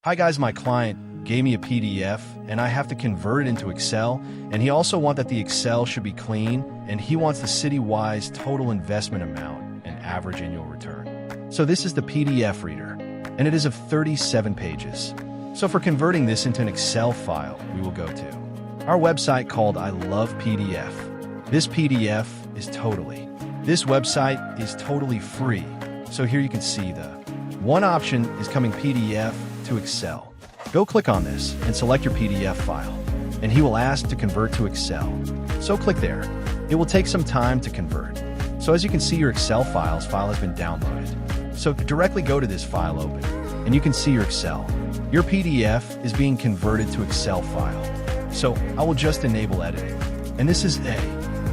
Hi guys, my client gave me a PDF and I have to convert it into Excel, and he also wants that the Excel should be clean, and he wants the city-wise total investment amount and average annual return. So this is the PDF reader, and it is of 37 pages. So for converting this into an Excel file, we will go to our website called I Love PDF. This PDF is this website is totally free. So here you can see the one option is coming PDF to Excel. Go click on this and select your PDF file, and he will ask to convert to Excel. So click there. It will take some time to convert. So as you can see, your Excel file has been downloaded. So directly go to this file open, and you can see your Excel. Your PDF is being converted to Excel file. So I will just enable editing. And this is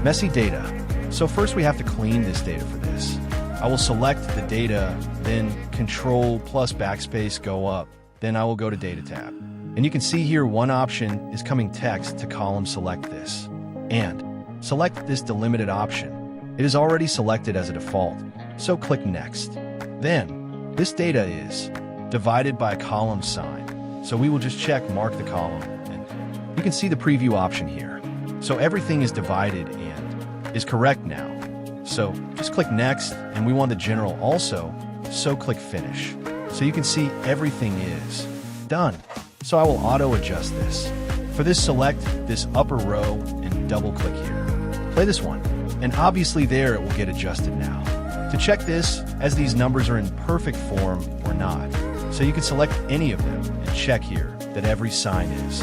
messy data. So first we have to clean this data for this. I will select the data, then Control plus backspace go up. Then I will go to Data tab. And you can see here one option is coming text to column select this. And select this delimited option. It is already selected as a default, so click Next. Then this data is divided by a column sign. So we will just check mark the column, and you can see the preview option here. So everything is divided and is correct now. So just click Next, and we want the general also, so click Finish. So you can see everything is done. So I will auto adjust this. For this, select this upper row and double click here. Play this one, and obviously there it will get adjusted now. To check this, as these numbers are in perfect form or not, so you can select any of them and check here that every sign is.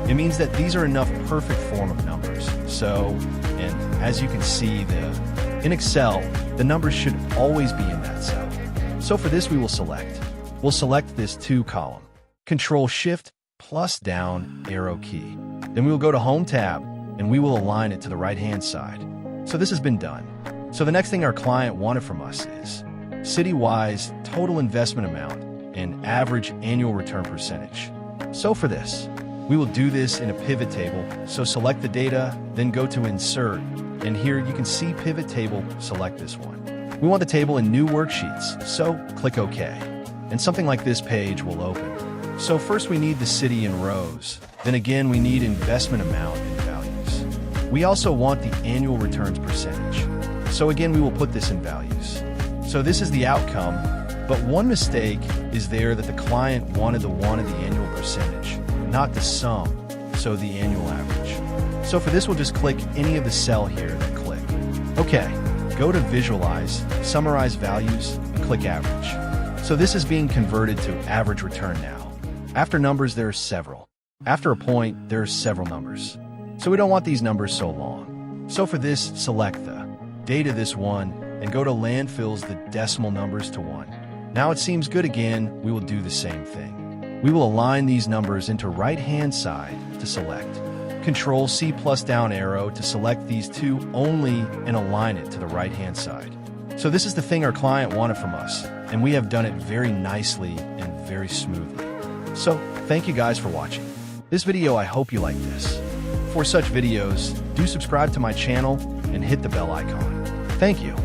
It means that these are enough perfect form of numbers. So, and as you can see, in Excel, the numbers should always be in that cell. So for this, we'll select this 2 column. Control Shift plus down arrow key. Then we will go to Home tab, and we will align it to the right-hand side. So this has been done. So the next thing our client wanted from us is city-wise total investment amount and average annual return percentage. So for this, we will do this in a pivot table. So select the data, then go to Insert, and here you can see Pivot Table, select this one. We want the table in New Worksheets, so click OK. And something like this page will open. So first we need the city in rows. Then again, we need investment amount and values. We also want the annual returns percentage. So again, we will put this in values. So this is the outcome, but one mistake is there that the client wanted the annual percentage, not the sum, so the annual average. So for this, we'll just click any of the cell here, then click OK. Go to Visualize, Summarize Values, and click Average. So this is being converted to average return now. After numbers, there are several. After a point, there are several numbers. So we don't want these numbers so long. So for this, select the data this one, and go to Landfills the decimal numbers to 1. Now it seems good again, we will do the same thing. We will align these numbers into right-hand side to select. Control C plus down arrow to select these 2 only and align it to the right-hand side. So this is the thing our client wanted from us, and we have done it very nicely and very smoothly. So thank you guys for watching this video. I hope you like this. For such videos, do subscribe to my channel and hit the bell icon. Thank you.